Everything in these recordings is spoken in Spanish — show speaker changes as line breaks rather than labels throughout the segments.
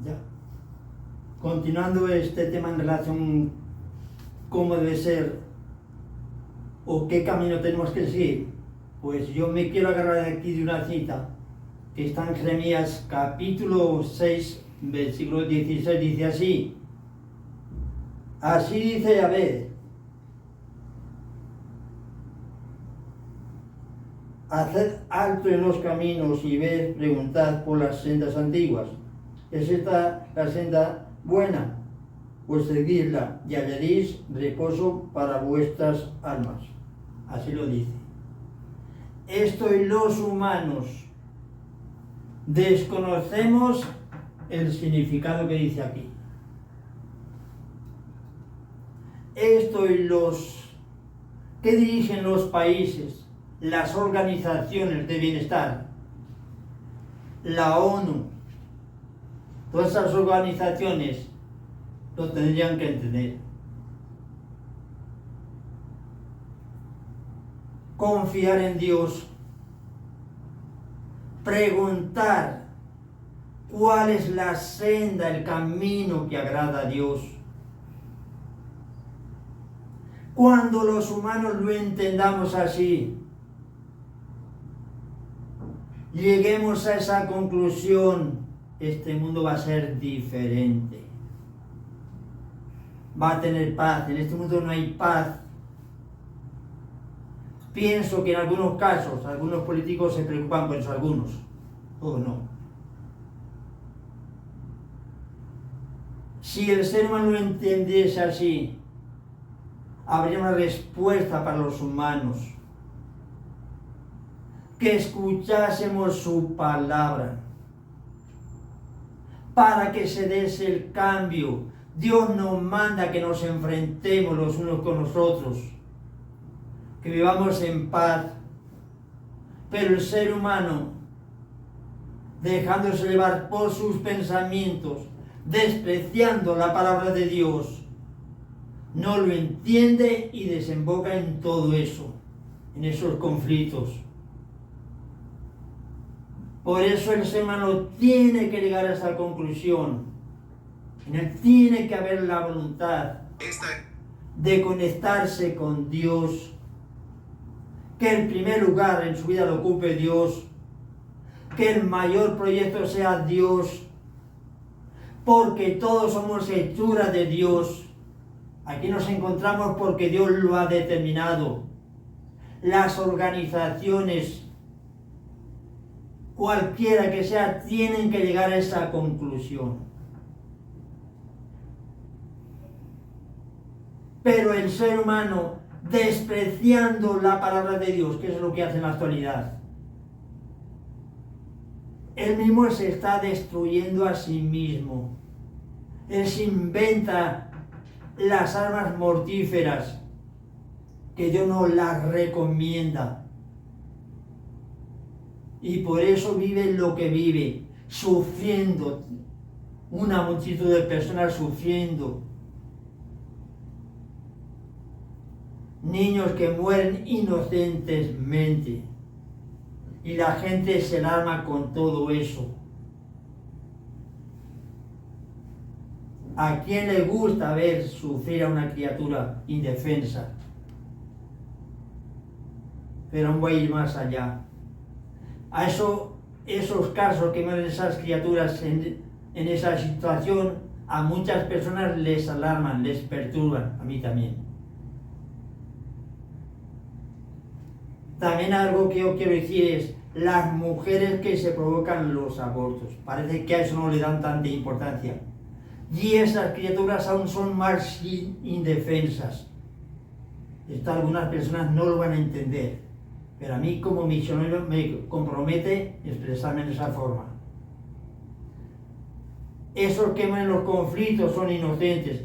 Ya. Continuando este tema en relación cómo debe ser o qué camino tenemos que seguir, pues yo me quiero agarrar de aquí de una cita que está en Jeremías capítulo 6, versículo 16, dice así: así dice Yahvé, haced alto en los caminos y ved, preguntad por las sendas antiguas. ¿Es esta la senda buena? Pues seguidla y hallaréis reposo para vuestras almas. Así lo dice. Esto y los humanos desconocemos el significado que dice aquí. Esto y los que dirigen los países, las organizaciones de bienestar, la ONU, todas esas organizaciones lo tendrían que entender. Confiar en Dios, preguntar cuál es la senda, el camino que agrada a Dios. Cuando los humanos lo entendamos así, lleguemos a esa conclusión, este mundo va a ser diferente. Va a tener paz. En este mundo no hay paz. Pienso que en algunos casos, algunos políticos se preocupan por eso, algunos, o no. Si el ser humano lo entendiese así, habría una respuesta para los humanos. Que escuchásemos su palabra, para que se dese el cambio. Dios nos manda que nos enfrentemos los unos con los otros, que vivamos en paz, pero el ser humano, dejándose llevar por sus pensamientos, despreciando la palabra de Dios, no lo entiende y desemboca en todo eso, en esos conflictos. Por eso el ser humano tiene que llegar a esa conclusión. En él tiene que haber la voluntad de conectarse con Dios, que el primer lugar en su vida lo ocupe Dios, que el mayor proyecto sea Dios, porque todos somos hechura de Dios. Aquí nos encontramos porque Dios lo ha determinado. Las organizaciones, cualquiera que sea, tienen que llegar a esa conclusión. Pero el ser humano, despreciando la palabra de Dios, que es lo que hace en la actualidad, él mismo se está destruyendo a sí mismo. Él se inventa las armas mortíferas que Dios no las recomienda. Y por eso vive lo que vive, sufriendo, una multitud de personas sufriendo. Niños que mueren inocentemente. Y la gente se alarma con todo eso. ¿A quién le gusta ver sufrir a una criatura indefensa? Pero no voy a ir más allá. A esos casos que mueren esas criaturas en esa situación, a muchas personas les alarman, les perturban, a mí también. También algo que yo quiero decir es las mujeres que se provocan los abortos. Parece que a eso no le dan tanta importancia. Y esas criaturas aún son más indefensas. Esto algunas personas no lo van a entender. Pero a mí como misionero me compromete expresarme en esa forma. Esos que mueren en los conflictos son inocentes.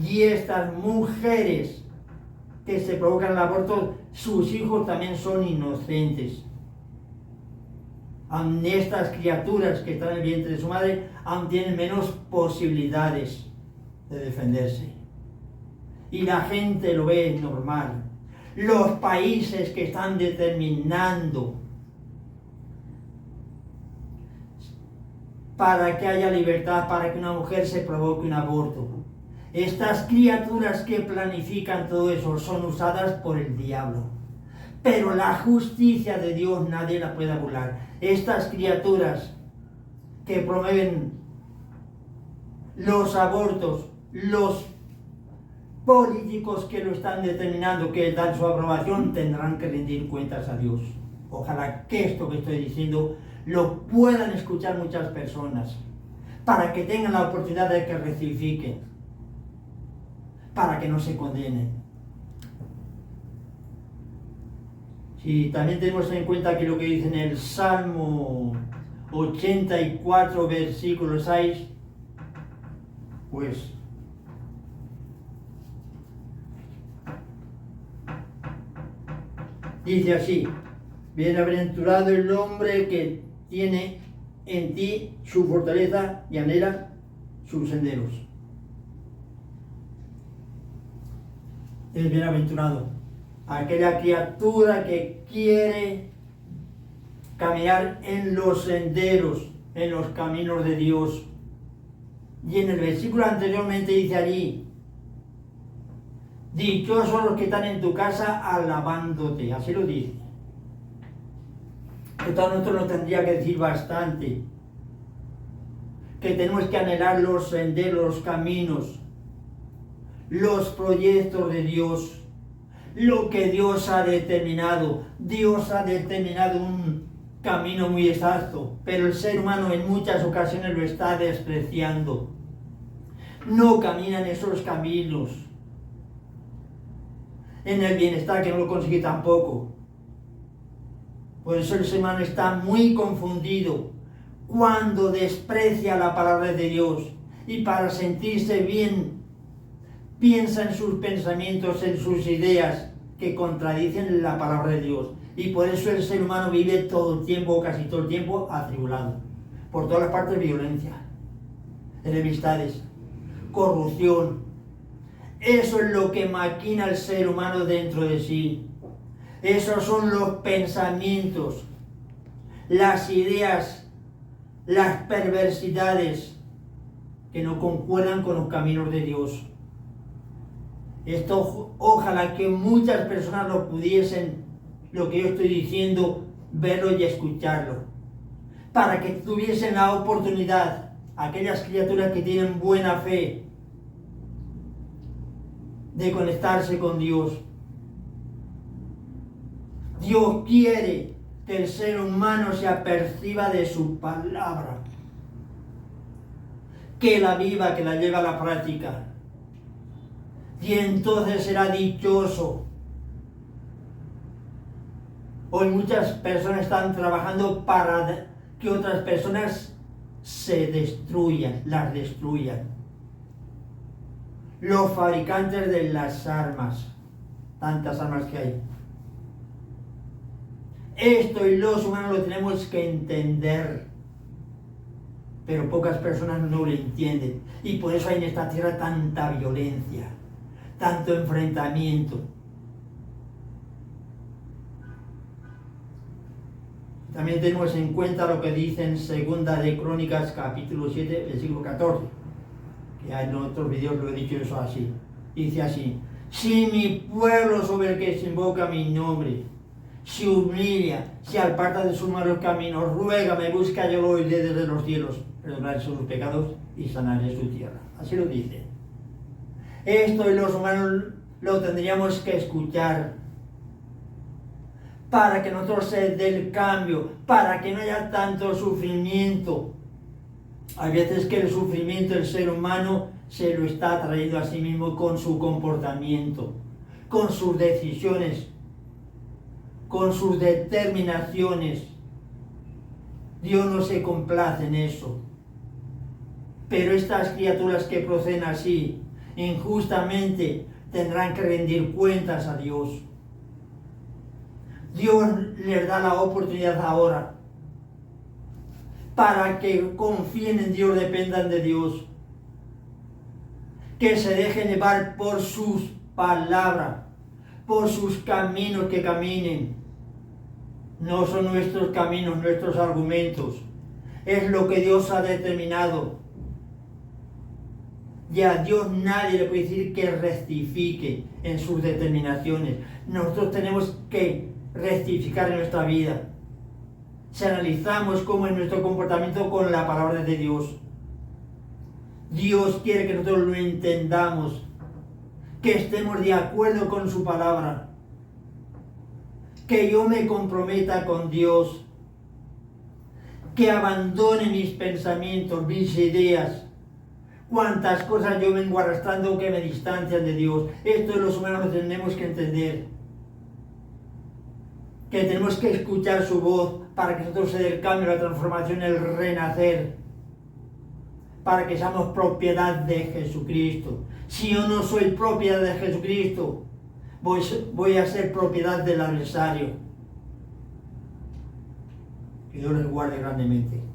Y estas mujeres que se provocan el aborto, sus hijos también son inocentes. Aun estas criaturas que están en el vientre de su madre, aún tienen menos posibilidades de defenderse. Y la gente lo ve normal. Los países que están determinando para que haya libertad, para que una mujer se provoque un aborto. Estas criaturas que planifican todo eso son usadas por el diablo. Pero la justicia de Dios nadie la puede burlar. Estas criaturas que promueven los abortos, los políticos que lo están determinando, que dan su aprobación, tendrán que rendir cuentas a Dios. Ojalá que esto que estoy diciendo lo puedan escuchar muchas personas, para que tengan la oportunidad de que rectifiquen, para que no se condenen. Si también tenemos en cuenta que lo que dice en el Salmo 84, versículo 6, pues dice así: bienaventurado el hombre que tiene en ti su fortaleza y anhela sus senderos. Es bienaventurado aquella criatura que quiere caminar en los senderos, en los caminos de Dios. Y en el versículo anteriormente dice allí: dichosos los que están en tu casa alabándote. Así lo dice. Esto a nosotros nos tendría que decir bastante, que tenemos que anhelar los senderos, los caminos, los proyectos de Dios, lo que Dios ha determinado. Dios ha determinado un camino muy exacto, pero el ser humano en muchas ocasiones lo está despreciando. No camina en esos caminos, en el bienestar, que no lo consigue tampoco. Por eso el ser humano está muy confundido cuando desprecia la palabra de Dios, y para sentirse bien piensa en sus pensamientos, en sus ideas que contradicen la palabra de Dios. Y por eso el ser humano vive todo el tiempo, casi todo el tiempo, atribulado. Por todas las partes, violencia, enemistades, corrupción. Eso es lo que maquina el ser humano dentro de sí. Esos son los pensamientos, las ideas, las perversidades que no concuerdan con los caminos de Dios. Esto ojalá que muchas personas lo pudiesen, lo que yo estoy diciendo, verlo y escucharlo, para que tuviesen la oportunidad, aquellas criaturas que tienen buena fe, de conectarse con Dios. Dios quiere que el ser humano se aperciba de su palabra, que la viva, que la lleve a la práctica. Y entonces será dichoso. Hoy muchas personas están trabajando para que otras personas se destruyan, las destruyan. Los fabricantes de las armas, tantas armas que hay. Esto y los humanos lo tenemos que entender, pero pocas personas no lo entienden. Y por eso hay en esta tierra tanta violencia, tanto enfrentamiento. También tenemos en cuenta lo que dice en Segunda de Crónicas, capítulo 7, versículo 14. Que en otros vídeos lo he dicho eso así. Dice así: si mi pueblo sobre el que se invoca mi nombre se humilla, se aparta de sus malos caminos, ruega, me busca, yo lo oiré desde los cielos, perdonaré sus pecados y sanaré su tierra. Así lo dice. Esto y los humanos lo tendríamos que escuchar para que nosotros se dé el cambio, para que no haya tanto sufrimiento. Hay veces que el sufrimiento del ser humano se lo está trayendo a sí mismo con su comportamiento, con sus decisiones, con sus determinaciones. Dios no se complace en eso. Pero estas criaturas que proceden así, injustamente, tendrán que rendir cuentas a Dios. Dios les da la oportunidad ahora para que confíen en Dios, dependan de Dios, que se dejen llevar por sus palabras, por sus caminos, que caminen. No son nuestros caminos, nuestros argumentos. Es lo que Dios ha determinado. Y a Dios nadie le puede decir que rectifique en sus determinaciones. Nosotros tenemos que rectificar en nuestra vida. Si analizamos cómo es nuestro comportamiento con la palabra de Dios, Dios quiere que nosotros lo entendamos, que estemos de acuerdo con su palabra, que yo me comprometa con Dios, que abandone mis pensamientos, mis ideas, cuántas cosas yo vengo arrastrando que me distancian de Dios. Esto los humanos lo tenemos que entender, que tenemos que escuchar su voz para que nosotros se dé el cambio, la transformación, el renacer, para que seamos propiedad de Jesucristo. Si yo no soy propiedad de Jesucristo, voy a ser propiedad del adversario. Que Dios les guarde grandemente.